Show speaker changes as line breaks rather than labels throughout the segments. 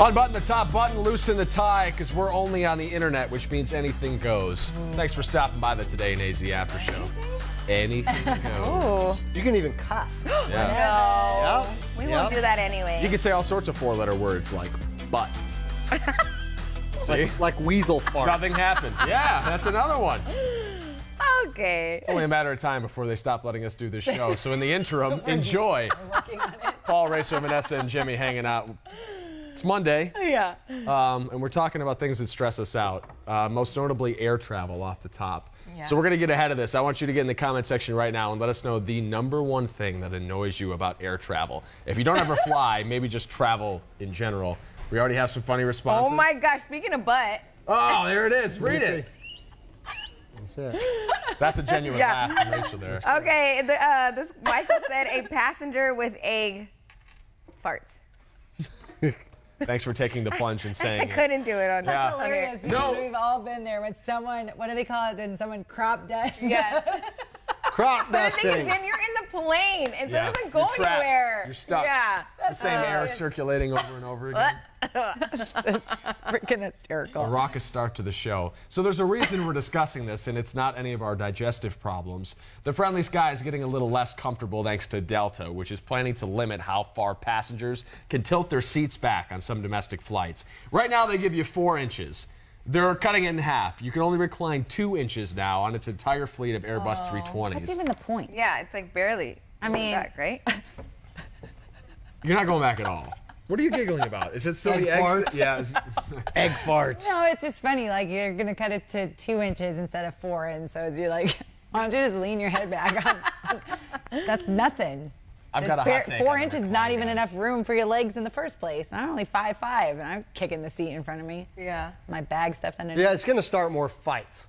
Unbutton the top button, loosen the tie, because we're only on the internet, which means anything goes. Thanks for stopping by the Today in AZ After Show. Anything goes.
You can even cuss.
Yeah.
No. We won't do that anyway.
You can say all sorts of four-letter words like butt. See?
Like weasel fart.
Nothing happened. Yeah, that's another one.
Okay.
It's only a matter of time before they stop letting us do this show. So in the interim, enjoy. Paul, Rachel, Vanessa, and Jimmy hanging out. It's Monday.
Yeah.
And we're talking about things that stress us out, most notably air travel off the top.
Yeah.
So we're going to get ahead of this. I want you to get in the comment section right now and let us know the #1 thing that annoys you about air travel. If you don't ever fly, maybe just travel in general. We already have some funny responses.
Oh my gosh, speaking of butt.
Oh, there it is. Read it.
That's it.
That's a genuine laugh from Rachel there.
Okay, this Michael said a passenger with egg farts.
Thanks for taking the plunge and saying
I
it.
couldn't do it on
Yeah.
That's hilarious because we've all been there when someone, what do they call it? When someone crop dusts.
Yes.
Crop
But the thing is,
dusting.
then you're in the plane, and so
Yeah.
it doesn't
You're
go
trapped.
anywhere.
You're stuck.
Yeah.
It's the same air circulating over and over again.
Freaking hysterical.
A raucous start to the show. So there's a reason we're discussing this, and it's not any of our digestive problems. The Friendly Sky is getting a little less comfortable thanks to Delta, which is planning to limit how far passengers can tilt their seats back on some domestic flights. Right now, they give you 4 inches. They're cutting it in half. You can only recline 2 inches now on its entire fleet of Airbus 320s.
What's even the point?
Yeah, it's like barely.
I mean-
back, right?
You're not going back at all. What are you giggling about? Is it still
Egg
the eggs?
farts?
Yeah.
Egg farts.
No, it's just funny. Like, you're going to cut it to 2 inches instead of 4. And so you're like, why don't you just lean your head back on? That's nothing.
I've got a hot take.
4
on
inches is
recline,
not even
guys.
enough room for your legs in the first place. I'm only 5'5", and I'm kicking the seat in front of me.
Yeah.
My bag stuffed underneath.
Yeah, it's going to start more fights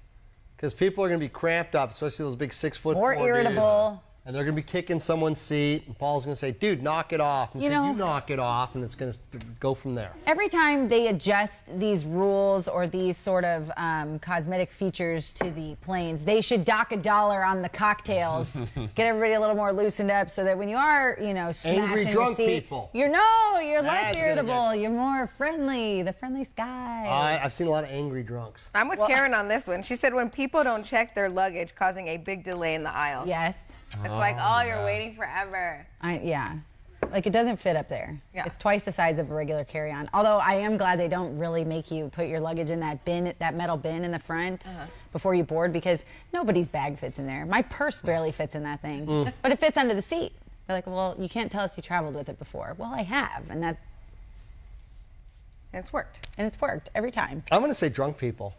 because people are going to be cramped up, especially those big 6'4"
More irritable.
dudes. And they're going to be kicking someone's seat, and Paul's going to say, dude, knock it off. And
You
say,
know-
you knock it off, and it's going to go from there.
Every time they adjust these rules or these sort of cosmetic features to the planes, they should dock $1 on the cocktails, get everybody a little more loosened up, so that when you are, you know, smashing
Angry
your
drunk
seat,
people.
you're less
That's gonna
irritable.
get-
You're more friendly. The friendly sky.
I've seen a lot of angry drunks.
I'm with Karen on this one. She said when people don't check their luggage, causing a big delay in the aisle.
Yes.
It's like, oh, you're waiting forever.
Yeah. Like, it doesn't fit up there.
Yeah.
It's twice the size of a regular carry-on. Although I am glad they don't really make you put your luggage in that bin, that metal bin in the front before you board, because nobody's bag fits in there. My purse barely fits in that thing, but it fits under the seat. They're like, well, you can't tell us you traveled with it before. Well, I have, and
It's worked.
it's worked every time.
I'm going to say drunk people.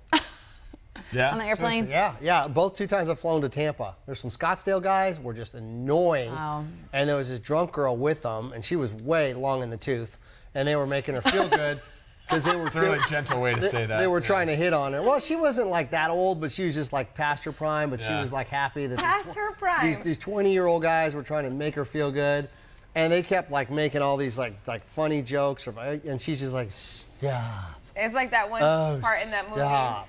Yeah.
On the airplane.
Yeah. Both 2 times I've flown to Tampa. There's some Scottsdale guys were just annoying.
Oh.
And there was this drunk girl with them, and she was way long in the tooth. And they were making her feel good because they were.
It's a really gentle way to say that.
They were
Yeah.
trying to hit on her. Well, she wasn't like that old, but she was just like past her prime. But she
Yeah.
was like happy that
Past her prime.
These 20-year-old guys were trying to make her feel good, and they kept like making all these like funny jokes, and she's just like, stop.
It's like that one part in that movie,
stop.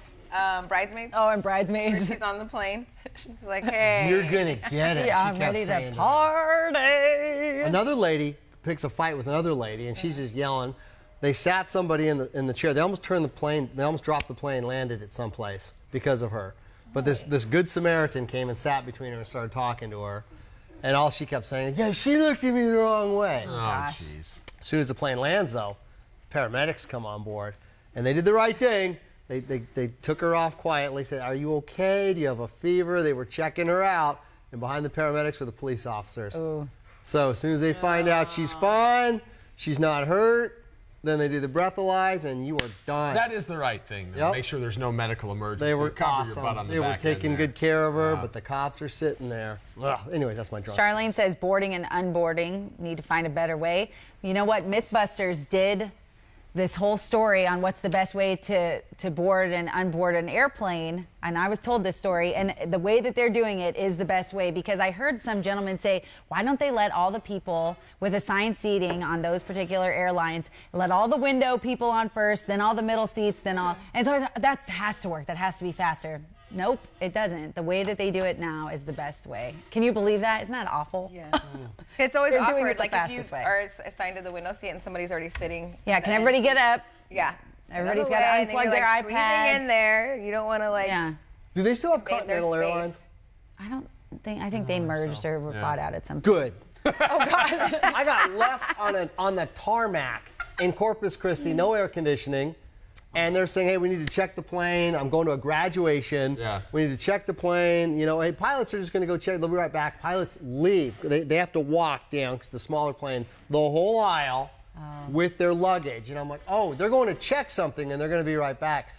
Bridesmaids,
Oh, and
where
bridesmaids.
she's on the plane. She's like, hey.
You're gonna get it.
I'm
she kept
ready to
saying that.
party.
Another lady picks a fight with another lady, and she's just yelling. They sat somebody in the chair. They almost turned the plane. They almost dropped the plane, landed it someplace because of her. But this good Samaritan came and sat between her and started talking to her, and all she kept saying is, "Yeah, she looked at me the wrong way."
Oh,
Gosh.
jeez.
As soon as the plane lands, though, paramedics come on board, and they did the right thing. They took her off quietly, said, "Are you okay? Do you have a fever?" They were checking her out, and behind the paramedics were the police officers.
Ooh.
So as soon as they find out she's fine, she's not hurt, then they do the breathalyze, and you are done.
That is the right thing. Though.
Yep.
Make sure there's no medical emergency.
They were
Cover your butt on
awesome.
the
They were
back end
taking
there.
good care of her,
Yeah.
but the cops are sitting there. Ugh. Anyways, that's my drunk.
Charlene says boarding and unboarding, need to find a better way. You know what? Mythbusters did this whole story on what's the best way to board and unboard an airplane. And I was told this story, and the way that they're doing it is the best way, because I heard some gentleman say, why don't they let all the people with assigned seating on those particular airlines, let all the window people on first, then all the middle seats, then all, and so that has to work. That has to be faster. Nope, it doesn't. The way that they do it now is the best way. Can you believe that? Isn't that awful?
Yeah. It's always
They're doing
awkward.
it the
Like if you
fastest way.
are assigned to the window seat and somebody's already sitting.
Yeah, can everybody get up?
Yeah.
Everybody's
Another
got to
way, and then
unplug
you're,
their
like, squeezing
iPads.
in there. You don't want to like.
Yeah.
Do they still have
invade their
Continental
space.
Airlines?
I don't think, I think they merged or were bought out at some point.
Good.
Oh, God.
I got left on the tarmac in Corpus Christi, no air conditioning. And they're saying, hey, we need to check the plane. I'm going to a graduation.
Yeah.
We need to check the plane. You know, hey, pilots are just going to go check. They'll be right back. Pilots leave. They have to walk down, because the smaller plane, the whole aisle with their luggage. And I'm like, oh, they're going to check something, and they're going to be right back.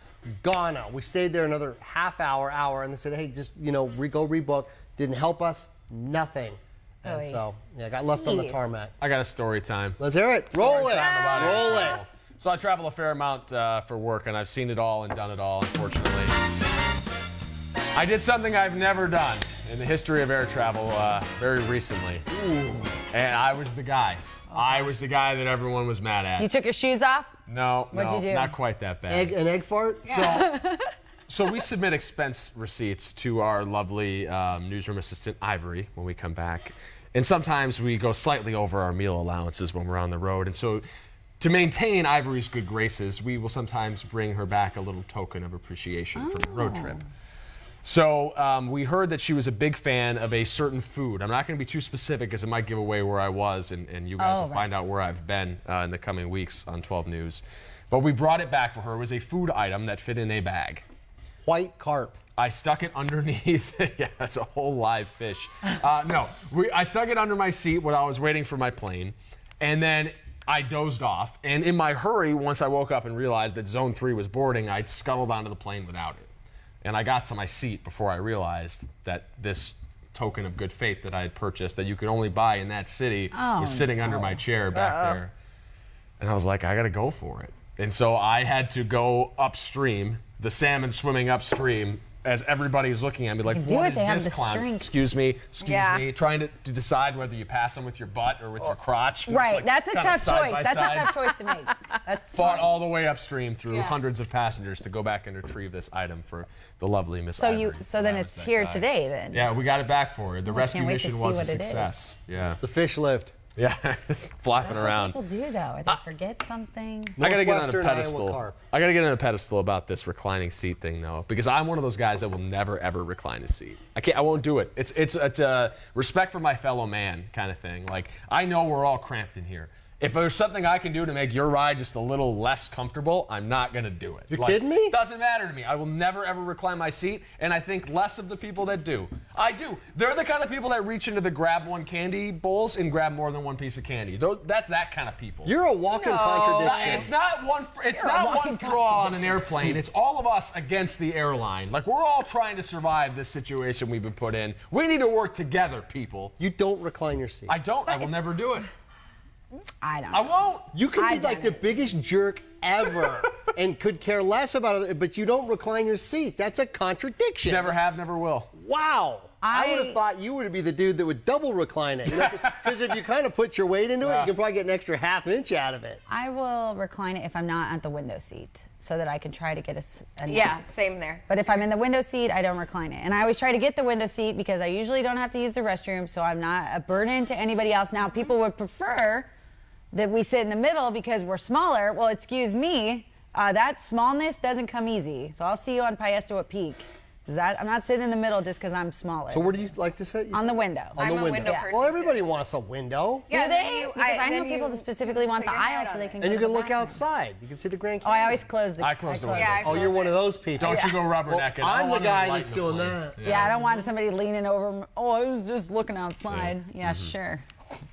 Ghana. We stayed there another half hour, and they said, hey, just, you know, go rebook. Didn't help us. Nothing. And
Oy.
so, yeah, I got left on the
Jeez.
tarmac.
I got a story time.
Let's hear it. Roll it.
Time about
Roll
air
it.
travel. So I travel a fair amount for work, and I've seen it all and done it all, unfortunately. I did something I've never done in the history of air travel very recently. Ooh. And I was the guy. I was the guy that everyone was mad at.
You took your shoes off?
No,
What'd you do?
not quite that bad.
An egg fart?
So we submit expense receipts to our lovely newsroom assistant, Ivory, when we come back. And sometimes we go slightly over our meal allowances when we're on the road. And so to maintain Ivory's good graces, we will sometimes bring her back a little token of appreciation for the road trip. So we heard that she was a big fan of a certain food. I'm not going to be too specific because it might give away where I was, and you guys will find out where I've been in the coming weeks on 12 News. But we brought it back for her. It was a food item that fit in a bag.
White carp.
I stuck it underneath. Yeah, it's a whole live fish. I stuck it under my seat when I was waiting for my plane, and then I dozed off. And in my hurry, once I woke up and realized that Zone 3 was boarding, I scuttled onto the plane without it. And I got to my seat before I realized that this token of good faith that I had purchased, that you could only buy in that city, was sitting under my chair back there. And I was like, I got to go for it. And so I had to go upstream, the salmon swimming upstream, as everybody's looking at me like, what is this clown? Excuse me, trying to decide whether you pass them with your butt or with your crotch.
Right,
like
that's a tough
side
choice.
by
That's
side.
a tough choice to make. That's
Fought
smart.
all the way upstream through hundreds of passengers to go back and retrieve this item for the lovely Miss Ivory.
So then it's here today then.
Yeah, we got it back for her. The rescue
can't wait to
mission
see
was a
what it is.
success. Yeah.
The fish lift.
Yeah, it's flapping
That's
around.
what people do though. They forget something.
I gotta get on a
Northwestern Iowa
pedestal.
carp.
I gotta get on a pedestal about this reclining seat thing, though, because I'm one of those guys that will never ever recline a seat. I won't do it. It's a respect for my fellow man kind of thing. Like, I know we're all cramped in here. If there's something I can do to make your ride just a little less comfortable, I'm not gonna do it.
You're kidding me?
Doesn't matter to me. I will never ever recline my seat, and I think less of the people that do. I do. They're the kind of people that reach into the grab one candy bowls and grab more than one piece of candy. That's that kind of people.
You're a walking contradiction.
It's not one. It's not one flaw on an airplane. It's all of us against the airline. Like, we're all trying to survive this situation we've been put in. We need to work together, people.
You don't recline your seat.
I don't. I will never do it.
I don't.
I won't.
You could be
I've
like
done
the biggest jerk ever and could care less about it, but you don't recline your seat. That's a contradiction.
Never have, never will.
Wow. I would have thought you would be the dude that would double recline it. Because if you kind of put your weight into it, you can probably get an extra ½ inch out of it.
I will recline it if I'm not at the window seat so that I can try to get a nap.
Yeah, same there.
But if I'm in the window seat, I don't recline it. And I always try to get the window seat because I usually don't have to use the restroom, so I'm not a burden to anybody else. Now, people would prefer that we sit in the middle because we're smaller. Well, excuse me, that smallness doesn't come easy. So I'll see you on Paiesto at Peak. I'm not sitting in the middle just because I'm smaller.
So where do you like to sit?
On the window.
On the
I'm a window
Yeah.
person.
Well, everybody
too.
wants a window.
Do
Yeah,
they?
then you-
Because I know
then
people
you
that specifically want
put
the
your head
aisle so
on
they
it.
can
And
go
you
to
can
the
look
bathroom.
outside. You can see the Grand
Oh,
Canyon.
I always close the
I close the window.
Yeah,
Oh, you're one of those people.
Don't you go rubbernecking.
Well,
I don't
I'm the
want
guy
any light
that's
in the
doing
plane.
that.
Yeah, I don't want somebody leaning over. Oh, I was just looking outside. Yeah, sure.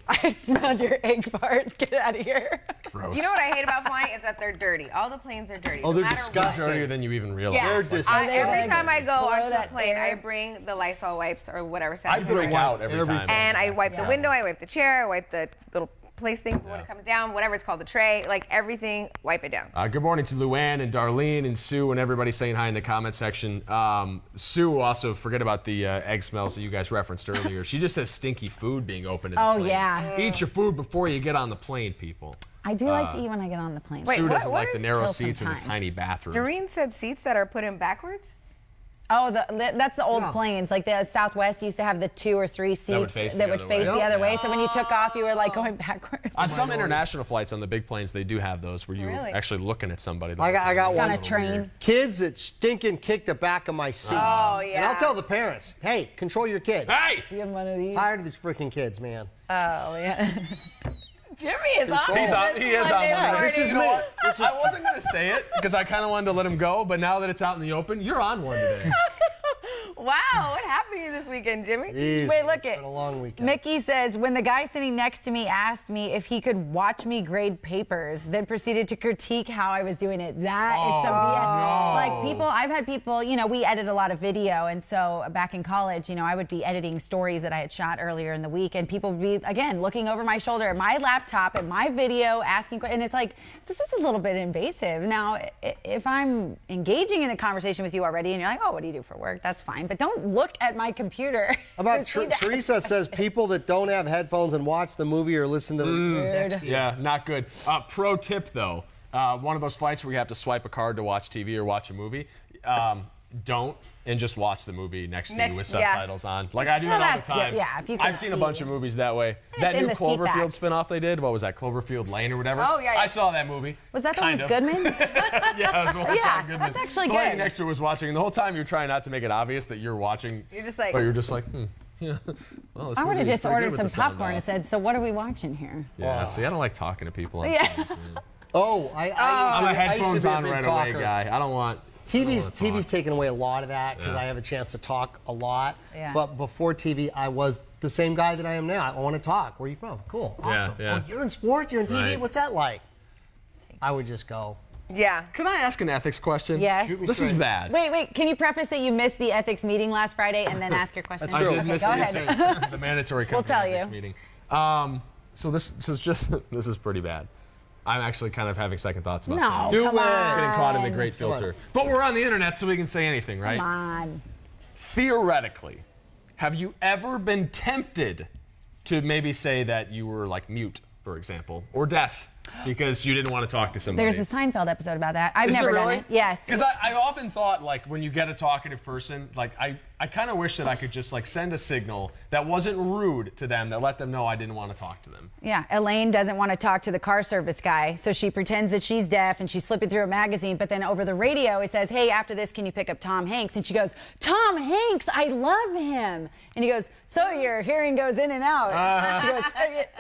I smelled your egg fart. Get out of here.
Gross.
You know what I hate about flying is that they're dirty. All the planes are dirty.
Oh,
no
they're
matter
disgusting.
Dirtier than you even realize.
Yeah,
They're
Like,
disgusting.
every time I go
Blow
onto a
that
plane,
air.
I bring the Lysol wipes or whatever.
I break
wipe
out every
everything.
time.
And I wipe the window, I wipe the chair, I wipe the little place thing when
Yeah.
it comes down, whatever it's called, the tray, like everything, wipe it down.
Good morning to Luann and Darlene and Sue and everybody saying hi in the comment section. Sue, also forget about the egg smells that you guys referenced earlier. She just says stinky food being opened in the
Oh,
plane.
yeah.
Eat your food before you get on the plane, people.
I do like to eat when I get on the plane.
Wait,
Sue
what-
doesn't
what
like the
is-
narrow
Kill some
seats and the
time.
tiny bathrooms.
Doreen said seats that are put in backwards?
Oh, that's the old planes. Like the Southwest used to have the 2 or 3 seats that would face the other way. So when you took off, you were like going backwards.
On some international flights on the big planes, they do have those where you're actually looking at somebody.
I got one.
On a train.
Kids that stinking kick the back of my seat.
Oh, yeah.
And I'll tell the parents, hey, control your kid.
Hey!
You have one of these?
Tired of these freaking kids, man.
Oh, yeah.
Jimmy is on.
He's on. He is on.
Yeah, this is me.
I wasn't going to say it because I kind of wanted to let him go, but now that it's out in the open, you're on one today.
Wow, what happened to you this weekend, Jimmy?
Jeez,
Wait, look
it's
it.
been a long weekend.
Mickey says, when the guy sitting next to me asked me if he could watch me grade papers, then proceeded to critique how I was doing it. That is some BS. Like I've had people, you know, we edit a lot of video. And so back in college, you know, I would be editing stories that I had shot earlier in the week. And people would be, again, looking over my shoulder at my laptop, at my video, asking questions. And it's like, this is a little bit invasive. Now, if I'm engaging in a conversation with you already and you're like, oh, what do you do for work? That's fine. But don't look at my computer.
About Teresa says people that don't have headphones and watch the movie or listen to the next to you.
Yeah, not good. Pro tip, though. One of those flights where you have to swipe a card to watch TV or watch a movie, don't and just watch the movie next to you with subtitles on. Like I do that all the time.
Yeah, if you can
I've seen a bunch of movies that way. That new Cloverfield spinoff they did, what was that, Cloverfield Lane or whatever?
Oh, yeah.
I saw that movie.
Was that the one with Goodman?
Yeah, it was the one with John Goodman.
That's actually
the lady
good.
next to her was watching, and the whole time you're trying not to make it obvious that you're watching.
You're just like,
but you're just like, yeah. Well, this
I would
movie
have
is
just
pretty
ordered
good
some
with the sound
popcorn
off.
and said, so what are we watching here?
Yeah, see, I don't like talking to people.
Yeah.
Oh,
I'm a
I used to
headphones
be a
on
big
right
talker.
away guy. I don't want.
TV's taken away a lot of that because I have a chance to talk a lot.
Yeah.
But before TV, I was the same guy that I am now. I want to talk. Where are you from? Cool. Awesome.
Yeah.
Oh, you're in sports? You're in TV?
Right.
What's that like? I would just go.
yeah.
Can I ask an ethics question?
Yes.
This is bad.
Wait, can you preface that you missed the ethics meeting last Friday and then ask your question?
That's true.
I did
Okay,
miss
go
the,
ahead.
the mandatory
We'll tell
ethics
you.
meeting. So this is just this is pretty bad. I'm actually kind of having second thoughts about
No,
saying it.
come
Do it.
on.
Getting caught in the great
Come on.
filter. But we're on the internet, so we can say anything, right?
Come on.
Theoretically, have you ever been tempted to maybe say that you were like mute, for example, or deaf because you didn't want to talk to somebody?
There's a Seinfeld episode about that. I've
Is
never
there
done
really?
it. Yes.
Because I often thought, like, when you get a talkative person, like, I kind of wish that I could just, like, send a signal that wasn't rude to them, that let them know I didn't want to talk to them.
Yeah, Elaine doesn't want to talk to the car service guy, so she pretends that she's deaf and she's flipping through a magazine, but then over the radio it says, hey, after this, can you pick up Tom Hanks? And she goes, Tom Hanks, I love him. And he goes, so your hearing goes in and out. She goes,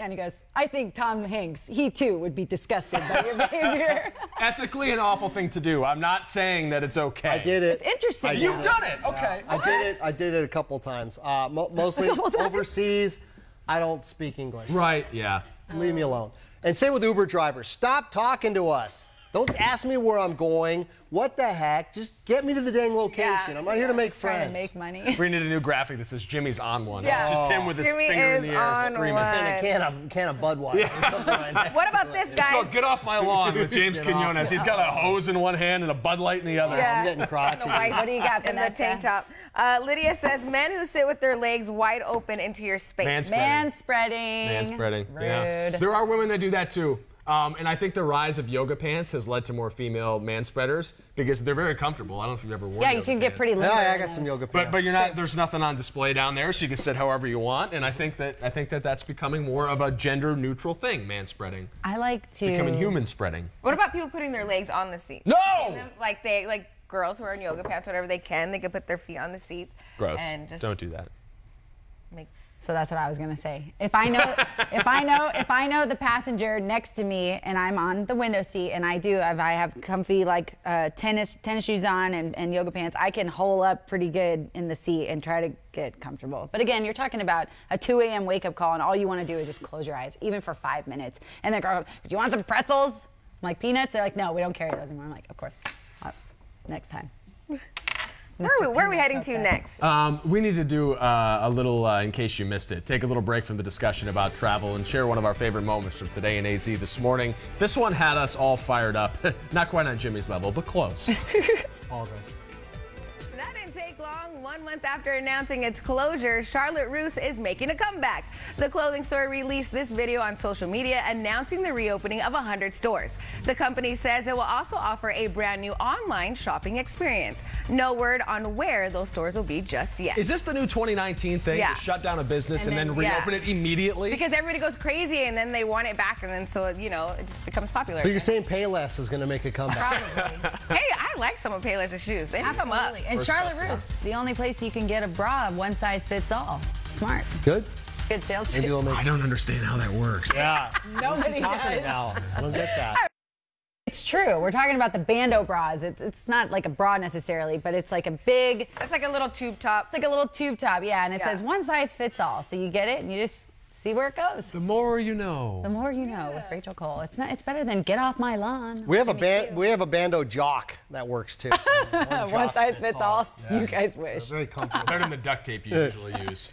and he goes, I think Tom Hanks, he too would be disgusted by your behavior.
Ethically an awful thing to do. I'm not saying that it's okay.
I did it.
It's interesting.
You've done it. Okay.
I did it a couple times. Mostly overseas. I don't speak English.
Right, yeah.
Leave me alone. And same with Uber drivers. Stop talking to us. Don't ask me where I'm going. What the heck? Just get me to the dang location. I'm not here to make
Just trying
friends.
to make money.
We need a new graphic that says Jimmy's on one.
Yeah.
It's just him with his
Jimmy
finger in
is
the air
on
screaming.
one.
And a can of Budweiser. Or something like that.
What about this,
Let's go,
guys?
get off my lawn with James
Get off.
Quinones. He's got a hose in one hand and a Bud Light in the other.
Yeah.
I'm getting crotchety.
What do you got,
In the
Vanessa?
tank top. Lydia says, men who sit with their legs wide open into your space.
Man-spreading.
Man-spreading.
Rude.
Yeah. There are women that do that too. And I think the rise of yoga pants has led to more female man-spreaders because they're very comfortable. I don't know if you've ever worn
Yeah,
yoga
you can get
pants.
pretty limber.
Yeah, I
in
got some
those.
yoga pants.
But you're not. There's nothing on display down there, so you can sit however you want. And I think that that's becoming more of a gender-neutral thing. Man-spreading,
I like to.
becoming human-spreading.
What about people putting their legs on the seat?
No!
And then, like girls who are in yoga pants, whatever they can put their feet on the seat.
Gross.
And just
Don't do that.
make.
So that's what I was gonna say. If I know the passenger next to me and I'm on the window seat and if I have comfy like tennis shoes on and yoga pants, I can hole up pretty good in the seat and try to get comfortable. But again, you're talking about a 2 a.m. wake up call and all you want to do is just close your eyes, even for 5 minutes. And the girl, do you want some pretzels? I'm like, peanuts? They're like, no, we don't carry those anymore. I'm like, of course. Next time.
Where are we heading to next?
We need to do a little, in case you missed it, take a little break from the discussion about travel and share one of our favorite moments from today in AZ this morning. This one had us all fired up. Not quite on Jimmy's level, but close.
Apologize.
That didn't take take long. 1 month after announcing its closure, Charlotte Russe is making a comeback. The clothing store released this video on social media announcing the reopening of 100 stores. The company says it will also offer a brand new online shopping experience. No word on where those stores will be just yet.
Is this the new 2019 thing?
Yeah.
To shut down a business and then reopen it immediately?
Because everybody goes crazy and then they want it back, and then so, you know, it just becomes popular.
So you're saying Payless is going to make a comeback?
Hey, I like some of Payless's shoes. They hook them up.
And Charlotte Russe, the only place you can get a bra, one size fits all. Smart.
Good?
Good sales
Maybe
pitch.
we'll make...
I don't understand how that works.
Yeah.
Nobody does.
Now. I don't get that.
It's true. We're talking about the Bando bras. It's not like a bra necessarily, but it's like a big...
It's like a little tube top.
It's like a little tube top, yeah, and it says one size fits all. So you get it and you just see where it goes.
The more you know.
The more you know with Rachel Cole. It's better than get off my lawn.
We have a Bando jock that works too.
One size fits all. Yeah. You guys wish.
Very comfortable.
Better than the duct tape you usually use.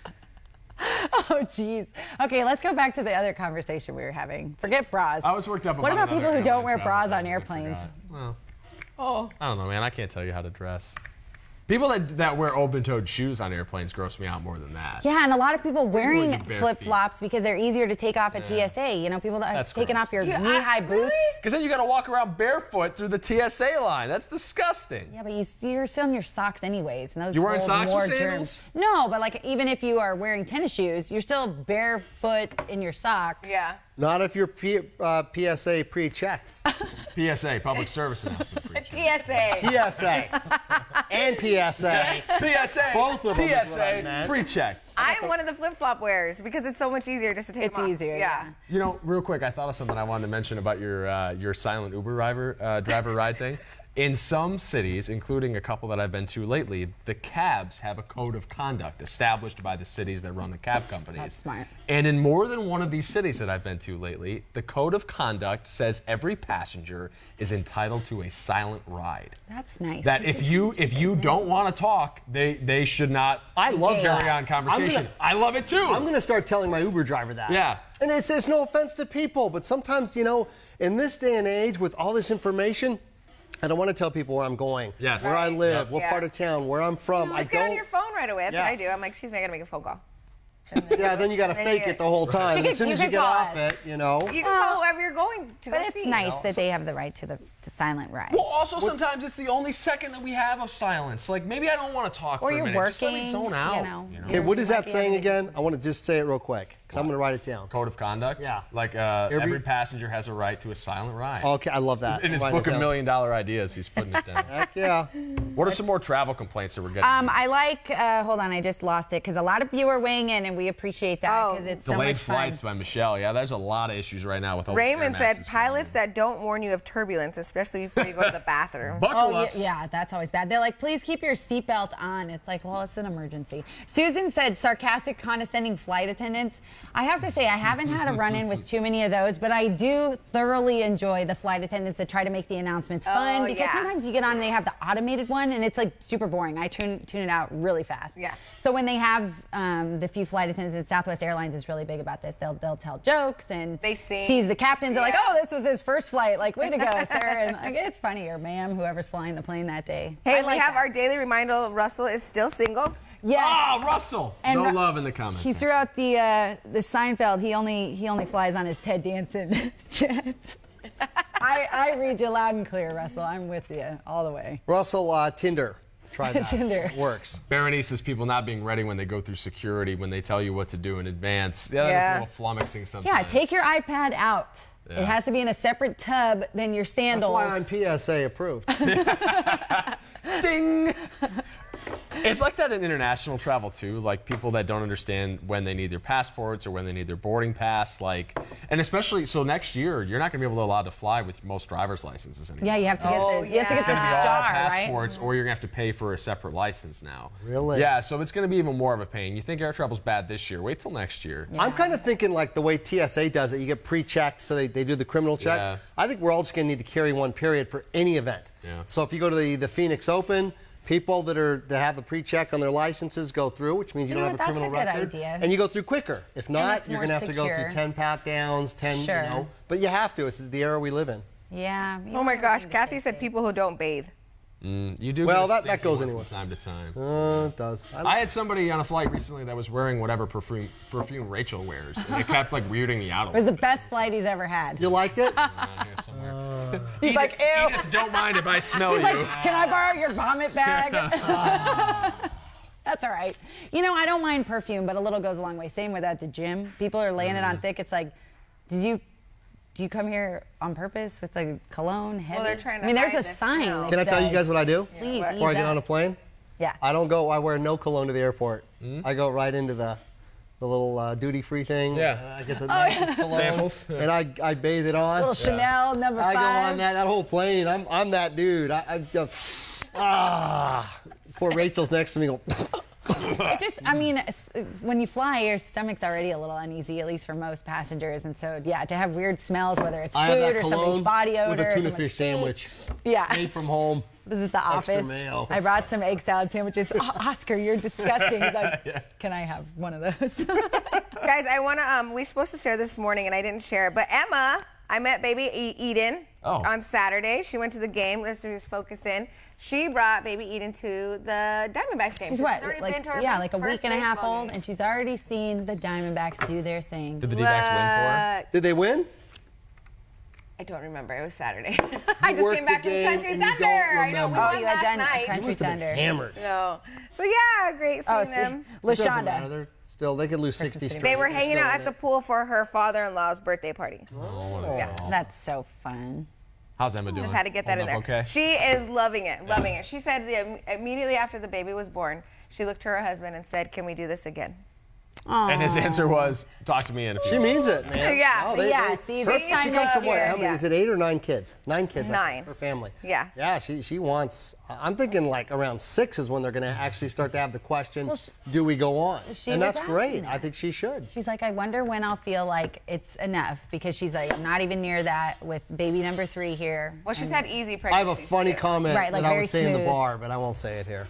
Oh, jeez. Okay, let's go back to the other conversation we were having. Forget bras.
I was worked up about
What about
another
people who
comment
don't wear
travel
bras
thing
on
I
airplanes?
forgot. Well, I don't know, man. I can't tell you how to dress. People that wear open-toed shoes on airplanes gross me out more than that.
Yeah, and a lot of people wearing
with bare
flip-flops because they're easier to take off at TSA. You know, people that
That's
are taking
gross.
off your knee-high boots.
Because then you got to walk around barefoot through the TSA line. That's disgusting.
Yeah, but you're still in your socks anyways, and those
You wearing
hold
socks
more
with
germs.
sandals?
No, but like even if you are wearing tennis shoes, you're still barefoot in your socks.
Yeah.
Not if you're PSA pre-checked.
PSA, public service announcement. For each other.
TSA.
TSA and PSA.
PSA,
Both of them is what I
TSA,
meant.
pre-check.
I'm one of the flip-flop wearers because it's so much easier just to take
It's
them off.
easier, yeah.
You know, real quick, I thought of something I wanted to mention about your silent Uber driver ride thing. In some cities, including a couple that I've been to lately, the cabs have a code of conduct established by the cities that run the cab companies.
That's smart.
And in more than one of these cities that I've been to lately, the code of conduct says every passenger is entitled to a silent ride.
That's nice.
That if you don't want to talk, they should not
I love
carry
that.
on conversation. I love it too.
I'm going to start telling my Uber driver that.
Yeah.
And it says no offense to people, but sometimes, you know, in this day and age with all this information, I don't want to tell people where I'm going,
Yes.
where I live,
Yep.
what part of town, where I'm from.
Just get on your phone right away. That's
Yeah.
what I do. I'm like, excuse me, I got to make a phone call.
Yeah, then you got to fake it the whole time. As soon as you get off it, you know.
You can call whoever you're going to
But
go
it's
see.
nice that they have the right to silent ride.
Well, also sometimes it's the only second that we have of silence. Like maybe I don't want to talk
Or
for a
you're
minute. Just let me
working,
zone out.
you know.
Okay, what is
You
that
might be
saying
able to
again? I want to just say it real quick because I'm going to write it down.
Code of conduct.
Yeah.
Like every passenger has a right to a silent ride.
Okay, I love that.
In his
I'm writing
book
it
of
down.
$1 million ideas, he's putting it down.
Heck yeah.
What are some more travel complaints that we're getting?
I like, hold on, I just lost it because a lot of you are weighing in and we appreciate that because it's so
Delayed
much fun.
flights by Michelle. Yeah, there's a lot of issues right now with all
Raymond
these
said
Air Maxes
pilots
flying.
that don't warn you of turbulence, especially before you go to the bathroom.
Buckle
Oh,
ups.
yeah, that's always bad. They're like, please keep your seatbelt on. It's like, well, it's an emergency. Susan said, sarcastic, condescending flight attendants. I have to say, I haven't had a run-in with too many of those, but I do thoroughly enjoy the flight attendants that try to make the announcements fun because
yeah.
sometimes you get on and they have the automated one and it's like super boring. I tune it out really fast.
Yeah.
So when they have the few flight attendants, and Southwest Airlines is really big about this. They'll tell jokes and
They sing.
tease the captains. They're like,
Yeah.
oh, this was his first flight. Like, way to go, sir. And like, it's funny, or ma'am, whoever's flying the plane that day.
Hey,
I
we
like
have
that.
our daily reminder. Russell is still single.
Yes.
Ah, Russell.
And
no love in the comments.
He threw out the Seinfeld. He only flies on his Ted Danson jet. I read you loud and clear, Russell. I'm with you all the way.
Russell, Tinder. Try that.
Tinder.
It works.
Berenice is people not being ready when they go through security, when they tell you what to do in advance. Yeah, that's
Yeah.
a little flummoxing sometimes.
Yeah, take your iPad out.
Yeah.
It has to be in a separate tub than your
That's
sandals.
why I'm PSA approved.
Ding! It's like that in international travel too, like people that don't understand when they need their passports or when they need their boarding pass, like, and especially so next year you're not going to be allowed to fly with most driver's licenses anymore.
Yeah, you have to get
Oh,
the you have to
yeah.
get the
It's gonna be all
star,
passports,
right?
or you're gonna have to pay for a separate license now.
Really?
Yeah, so it's gonna be even more of a pain. You think air travel's bad this year? Wait till next year.
I'm kind of thinking like the way TSA does it, you get pre-checked, so they do the criminal check.
Yeah.
I think we're all just going to need to carry one period for any event.
Yeah.
So if you go to the Phoenix Open, people that have the pre-check on their licenses go through, which means you
You
don't
know
have a
what, that's
criminal
a good
record.
idea.
And you go through quicker. If not,
it's
you're
more
going to have to go
secure.
through 10 pat downs, 10,
Sure.
But you have to. It's the era we live in.
Yeah.
Oh my gosh, Kathy said people who don't bathe.
You do.
Well,
get a
that
stinky
goes
one
anywhere.
from time to time.
It does.
I had somebody on a flight recently that was wearing whatever perfume Rachel wears, and it kept like weirding me out a
It was
little
the best flight he's ever had.
You liked it?
bit. Here somewhere.
He's like, ew.
Edith, don't mind if I smell
He's
you.
like, can I borrow your vomit bag? That's all right. You know, I don't mind perfume, but a little goes a long way. Same with at the gym. People are laying it on thick. It's like, do you come here on purpose with a cologne heavy?
Well, they're trying to
I mean, there's
hide
a
the
sign.
smell.
that
Can I tell you
says,
guys what I do?
Please,
Before I get on a plane?
Yeah.
I don't go. I wear no cologne to the airport. I go right into the little duty-free thing.
Yeah.
I get the nicest cologne.
Samples.
And I bathe it on.
Little Chanel number 5.
I go on that whole plane. I'm that dude. I go, poor Rachel's next to me. Go.
I mean, when you fly, your stomach's already a little uneasy, at least for most passengers. And so, yeah, to have weird smells, whether it's
I have
food
that
or somebody's
cologne
body odor,
with a
or
tuna
someone's
fish
feet.
sandwich.
Yeah.
Made from home.
This is the
Extra
office.
mayo.
I brought some egg salad sandwiches. Oscar, you're disgusting. He's like, can I have one of those?
Guys, I want to, we're supposed to share this morning, and I didn't share it, but Emma, I met baby Eden on Saturday. She went to the game, she was focusing. She brought baby Eden to the Diamondbacks game.
She's what, like a week and a half old, and she's already seen the Diamondbacks do their thing.
Did the D-backs win for her?
Did they win?
I don't remember. It was Saturday. I just
worked
came back
the
from
game
Country
and you
Thunder.
don't
I know. We
remember.
won
You had
last
done
night.
Country
Must have been
Thunder.
hammered.
No. So yeah, great seeing them.
It doesn't matter.
LaShonda.
They're still, they could lose 60 straight.
They were
They're
hanging
still
out
in
at the
it.
pool for her father-in-law's birthday party. Yeah.
That's so fun.
How's Emma doing?
Just had to get that in
Holding
there.
up Okay.
She is loving it, loving it. She said immediately after the baby was born, she looked to her husband and said, "Can we do this again?"
And his answer was, "Talk to me in a few."
She means it, man.
Yeah.
No,
Yeah, see, this
she
time
comes from
next
what?
year,
How many?
yeah.
Is it 8 or 9 kids? 9 kids. I think,
9.
Her family.
Yeah.
Yeah. She wants. I'm thinking like around 6 is when they're going to actually start to have the question, do we go on?
She
And
was
that's
asking
great.
that.
I think she should.
She's like, I wonder when I'll feel like it's enough, because she's like, I'm not even near that with baby number 3 here.
Well, she's had easy
I have
pregnancies.
a funny
too.
comment
Right, like
that I
very
would say in the
smooth.
bar, but I won't say it here.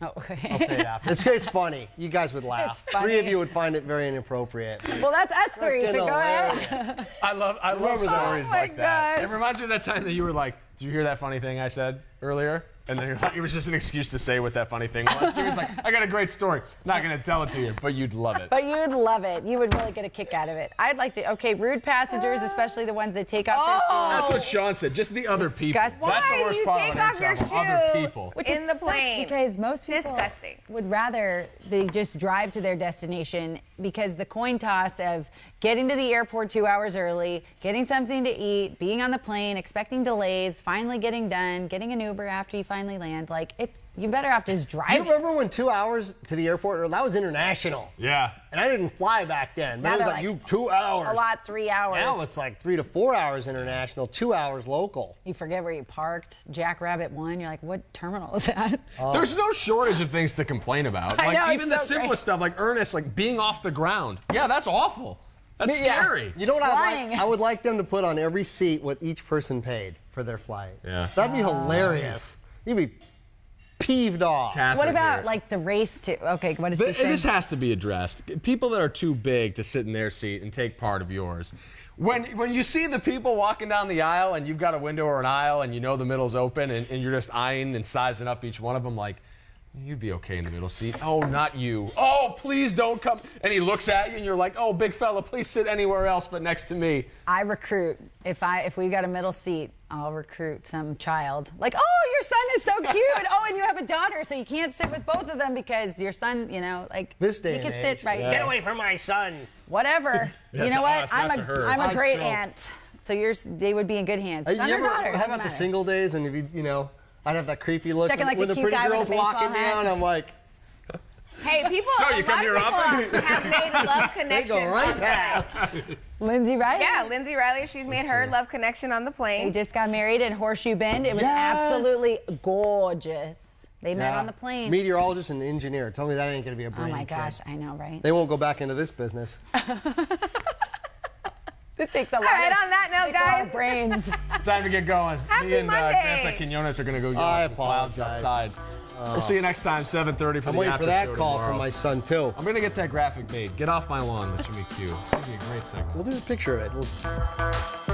Oh, okay.
I'll say it after. It's funny. You guys would laugh.
It's funny.
3 of you would find it very inappropriate.
Well, that's us 3, so
Freaking
go ahead.
hilarious.
I love
Remember that.
stories
Oh my
like that.
God.
It reminds me of that time that you were like, "Did you hear that funny thing I said earlier?" And then you're like, it was just an excuse to say what that funny thing was. He was like, "I got a great story. Not going to tell it to you, but you'd love it."
But you would love it. You would really get a kick out of it. I'd like to, okay, rude passengers, especially the ones that take off their shoes.
That's what Sean said. Just the other people.
Disgusting.
That's the
Why
worst
do you
part
take
about
off your
travel. Other
shoe?
people.
Which
in
it
the
sucks
plane.
because most people
Disgusting.
would rather they just drive to their destination, because the coin toss of getting to the airport 2 hours early, getting something to eat, being on the plane, expecting delays, finally getting done, getting an Uber after you finally land, like you better off just
You
driving.
remember when 2 hours to the airport, that was international.
Yeah.
And I didn't fly back then. But
Now
it was
they're
like,
like,
you 2 hours.
A lot, 3 hours.
Now it's like 3 to 4 hours international, 2 hours local.
You forget where you parked. Jackrabbit 1. You're like, what terminal is that?
There's no shortage of things to complain about.
I
Like
know,
even
it's
the
so
simplest stuff, like Ernest, like being off the ground. Yeah, that's awful. That's
Yeah.
scary.
You know what
Flying.
I would like them to put on every seat what each person paid for their flight.
Yeah.
That'd be hilarious. You'd be peeved off.
What
Catherine
about
here.
like the race to? Okay, what is she
But
saying?
this has to be addressed. People that are too big to sit in their seat and take part of yours. When you see the people walking down the aisle and you've got a window or an aisle and you know the middle's open and you're just eyeing and sizing up each one of them, like, you'd be okay in the middle seat. Oh, not you. Oh, please don't come. And he looks at you and you're like, oh, big fella, please sit anywhere else but next to me.
I recruit. If we got a middle seat, I'll recruit some child. Like, oh, your son is so cute. Oh, and you have a daughter, so you can't sit with both of them because your son, like
This day
he can
and
sit
age.
right.
Get away from my son.
Whatever.
Yeah,
you know
to
what?
us, not to her.
I'm a
I
great
still-
aunt. So they would be in good hands.
You
Son or
ever
daughter?
have
doesn't
about the
matter.
single days when I'd have that creepy look
Checking, like,
when
the
the
cute
pretty
guy with
girls
the baseball
walking
hat.
down. I'm like,
Hey, people.
So,
a
you
lot
come
of
here
people
often?
have made love connections.
go right
on the
past.
plane.
Lindsay Riley.
Yeah, Lindsay Riley. She's made her love connection on the
They
plane.
just got married in Horseshoe Bend. It was
Yes.
absolutely gorgeous. They met on the plane.
Meteorologist and engineer. Tell me that ain't gonna be a
Oh
brain.
my
kid.
gosh, I know, right?
They won't go back into this business.
This takes a lot.
All right, on that note,
takes a lot of
guys.
brains.
Time to get going.
Happy
Me and
Monday.
Grandpa Quinones are going to go get
I
some clouds
apologize.
outside. We'll see you next time, 7:30 for
I'm
the
waiting
after
for that
show
call
tomorrow.
from my son too.
I'm going to get that graphic made. Get off my lawn. That should be cute. It's going to be a great segment.
We'll do a picture of it.